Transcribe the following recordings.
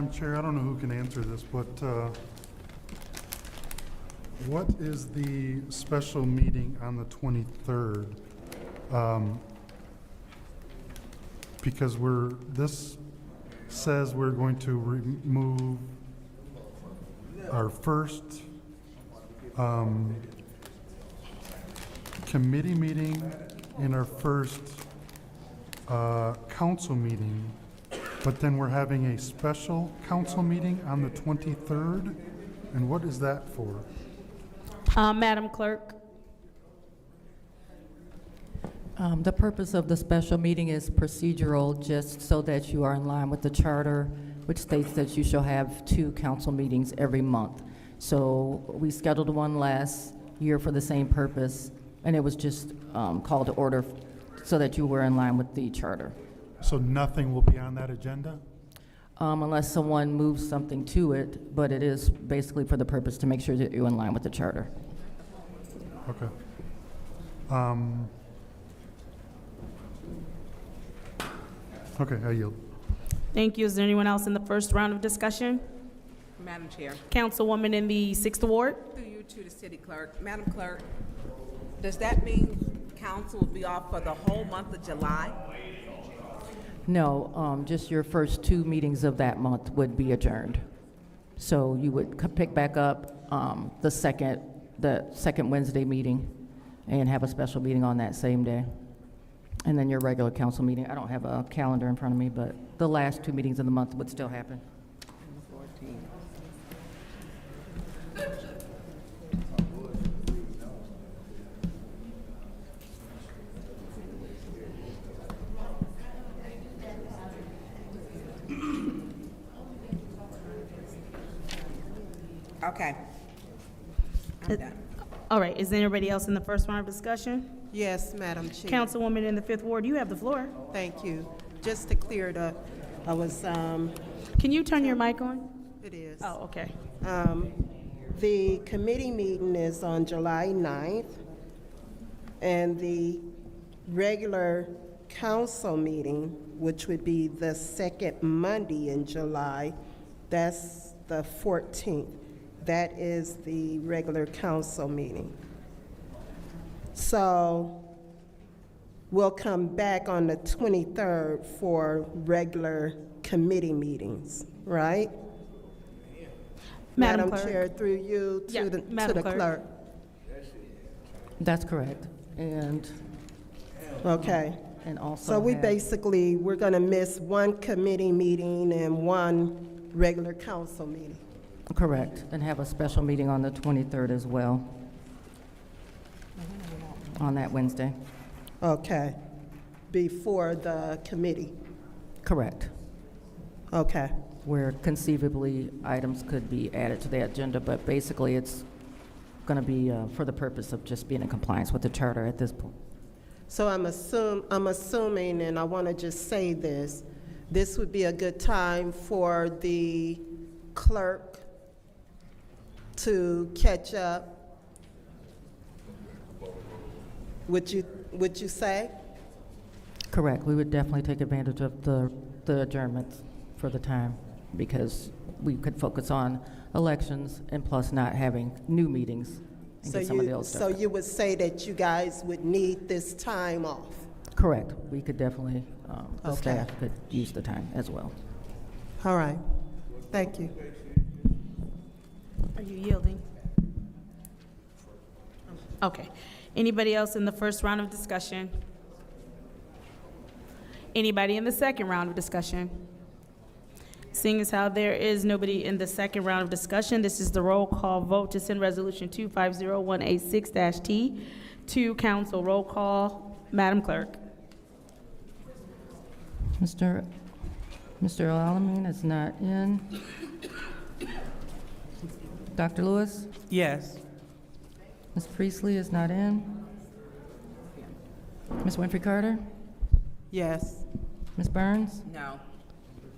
Madam Chair, I don't know who can answer this, but what is the special meeting on the 23rd? Because this says we're going to remove our first committee meeting and our first council meeting, but then we're having a special council meeting on the 23rd, and what is that for? Madam Clerk. The purpose of the special meeting is procedural, just so that you are in line with the charter, which states that you shall have 2 council meetings every month. So we scheduled one last year for the same purpose, and it was just called to order so that you were in line with the charter. So nothing will be on that agenda? Unless someone moves something to it, but it is basically for the purpose to make sure that you're in line with the charter. Okay. Okay, I yield. Thank you. Is there anyone else in the first round of discussion? Madam Chair, Councilwoman in the 6th Ward. through you to the city clerk. Madam Clerk, does that mean council will be off for the whole month of July? No, just your first 2 meetings of that month would be adjourned. So you would pick back up the second Wednesday meeting and have a special meeting on that same day. And then your regular council meeting. I don't have a calendar in front of me, but the last 2 meetings of the month would still happen. Okay. I'm done. All right. Is there anybody else in the first round of discussion? Yes, Madam Chair. Councilwoman in the 5th Ward, you have the floor. Thank you. Just to clear it up, I was, Can you turn your mic on? it is. Oh, okay. The committee meeting is on July 9th, and the regular council meeting, which would be the second Monday in July, that's the 14th. That is the regular council meeting. So we'll come back on the 23rd for regular committee meetings, right? Madam Madam Clerk. Chair, through you Yeah, to the Madam Clerk. clerk. That's correct. And Okay. also So have- we're going to miss one committee meeting and one regular council meeting. Correct, and have a special meeting on the 23rd as well, on that Wednesday. Okay. Before the committee. Correct, Okay. where conceivably items could be added to the agenda, but basically it's going to be for the purpose of just being in compliance with the charter at this point. So I'm assuming, and I want to just say this would be a good time for the clerk to catch up. Would you say? Correct, we would definitely take advantage of the adjournments for the time, because we could focus on elections and plus not having new meetings and So get some of the old so stuff. you would say that you guys would need this time off? Correct, we could definitely, the Okay. staff could use the time as well. All right. Thank you. Are you yielding? Okay. Anybody else in the first round of discussion? Anybody in the second round of discussion? Seeing as how there is nobody in the second round of discussion, this is the roll call vote to send resolution 250186-T to council. Roll call, Madam Clerk. Mr. Alamin is not in. Dr. Lewis? Yes. Ms. Priestley is not in. Ms. Winfrey Carter? Yes. Ms. Burns? No.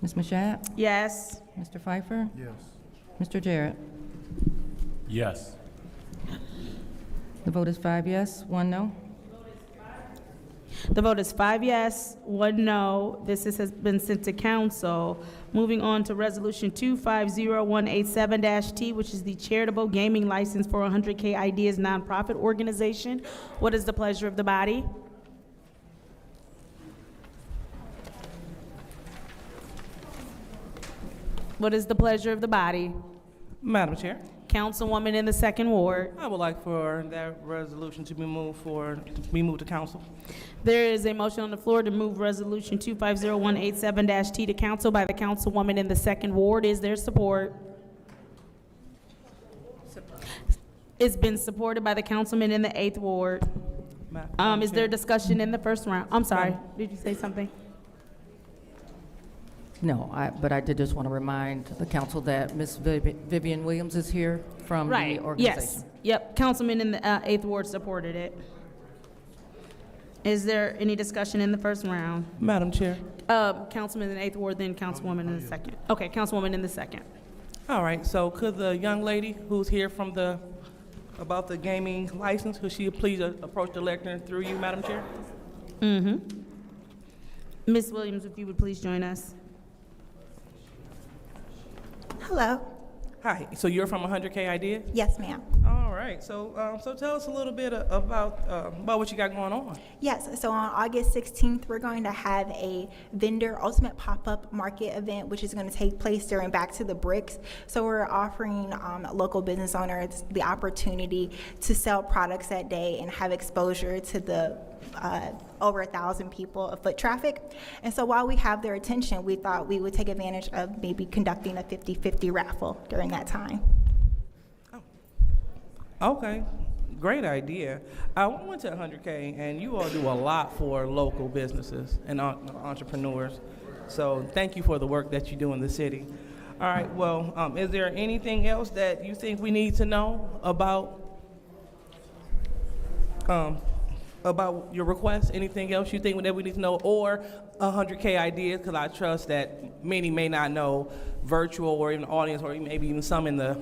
Ms. Mashat? Yes. Mr. Pfeiffer? Yes. Mr. Jarrett? Yes. The vote is 5 yes, 1 no. The vote is 5 yes, 1 no. Has been sent to council. Moving on to Resolution 250187-T, which is the charitable gaming license for 100K Ideas nonprofit organization. What is the pleasure of the body? What is the pleasure of the body? Madam Chair, Councilwoman in the second ward. I would like for that resolution to be moved to council. There is a motion on the floor to move Resolution 250187-T to council by the councilwoman in the second ward. Is there support? It's been supported by the councilman in the 8th ward. Madam Is there Chair. discussion in the first round? I'm sorry, did you say something? No, but I did just want to remind the council that Ms. Vivian Williams is here from the Right, organization. yes. Yep, councilman in the 8th ward supported it. Is there any discussion in the first round? Madam Chair. Councilman in the 8th ward, then councilwoman in the second. Okay, councilwoman in the second. All right, so could the young lady who's here from about the gaming license, could she please approach the lectern through you, Madam Chair? Ms. Williams, if you would please join us. Hello. Hi, so you're from 100K Ideas? Yes, ma'am. All right, so tell us a little bit about what you got going on. Yes, so on August 16th, we're going to have a vendor ultimate pop-up market event, which is going to take place during Back to the Bricks. So we're offering local business owners the opportunity to sell products that day and have exposure to the over 1,000 people of foot traffic. And so while we have their attention, we thought we would take advantage of maybe conducting a 50-50 raffle during that time. Okay, great idea. I went to 100K, and you all do a lot for local businesses and entrepreneurs. So thank you for the work that you do in the city. All right, well, is there anything else that you think we need to know about your request? Anything else you think that we need to know, or 100K Ideas? Because I trust that many may not know, virtual or even audience, or maybe even some in the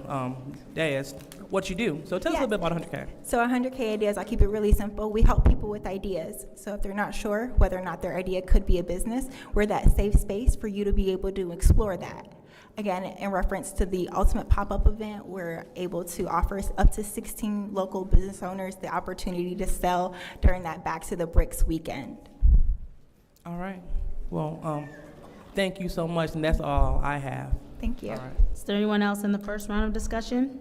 dais, what you do. So tell us a little bit about 100K. So 100K Ideas, I'll keep it really simple. We help people with ideas. So if they're not sure whether or not their idea could be a business, we're that safe space for you to be able to explore that. Again, in reference to the ultimate pop-up event, we're able to offer up to 16 local business owners the opportunity to sell during that Back to the Bricks weekend. All right. Well, thank you so much, and that's all I have. Thank you. All right. Is there anyone else in the first round of discussion?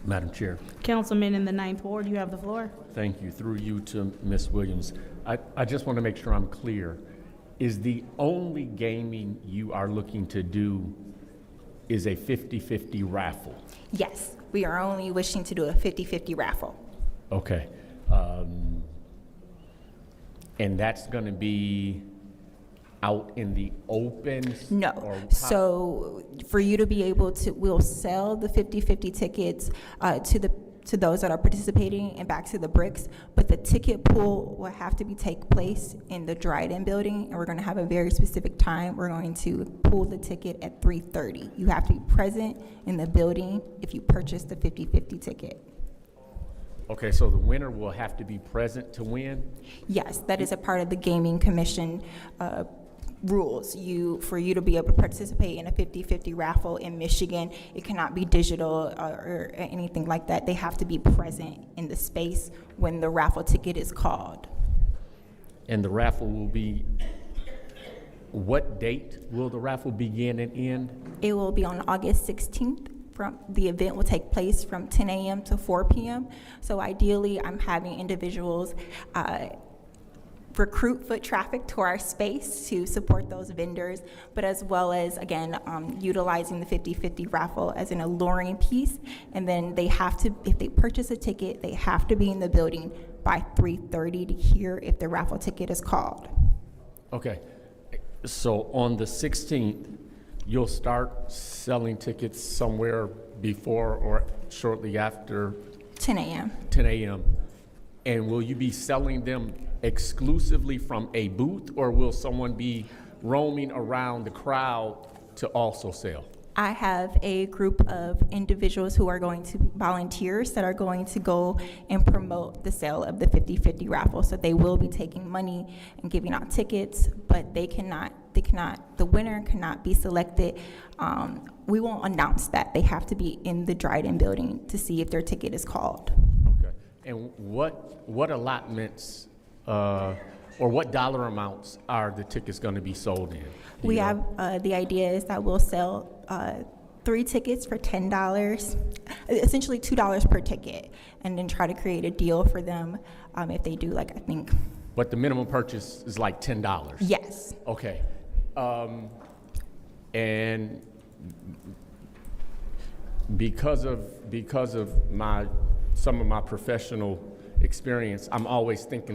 Madam Chair, Councilman in the 9th ward, you have the floor. thank you. Through you to Ms. Williams. I just want to make sure I'm clear. Is the only gaming you are looking to do is a 50-50 raffle? Yes, we are only wishing to do a 50-50 raffle. Okay. And that's going to be out in the open? No. Or how- So for you to be able to, we'll sell the 50-50 tickets to those that are participating in Back to the Bricks, but the ticket pool will have to take place in the Dryden building, and we're going to have a very specific time. We're going to pull the ticket at 3:30. You have to be present in the building if you purchase the 50-50 ticket. Okay, so the winner will have to be present to win? Yes, that is a part of the Gaming Commission rules. For you to be able to participate in a 50-50 raffle in Michigan, it cannot be digital or anything like that. They have to be present in the space when the raffle ticket is called. And the raffle will be, what date will the raffle begin and end? It will be on August 16th. The event will take place from 10 a.m. to 4 p.m. So ideally, I'm having individuals recruit foot traffic to our space to support those vendors, but as well as, again, utilizing the 50-50 raffle as an alluring piece. And then they have to, if they purchase a ticket, they have to be in the building by 3:30 to hear if the raffle ticket is called. Okay, so on the 16th, you'll start selling tickets somewhere before or shortly after 10 a.m. 10 a.m. And will you be selling them exclusively from a booth, or will someone be roaming around the crowd to also sell? I have a group of individuals who are going to, volunteers that are going to go and promote the sale of the 50/50 raffle. So they will be taking money and giving out tickets, but the winner cannot be selected. We won't announce that. They have to be in the Dryden building to see if their ticket is called. Okay. And what allotments, or what dollar amounts are the tickets going to be sold in? We have, the idea is that we'll sell 3 tickets for $10, essentially $2 per ticket, and then try to create a deal for them if they do, like, I think. But the minimum purchase is like $10? Yes. Okay. And because of some of my professional experience, I'm always thinking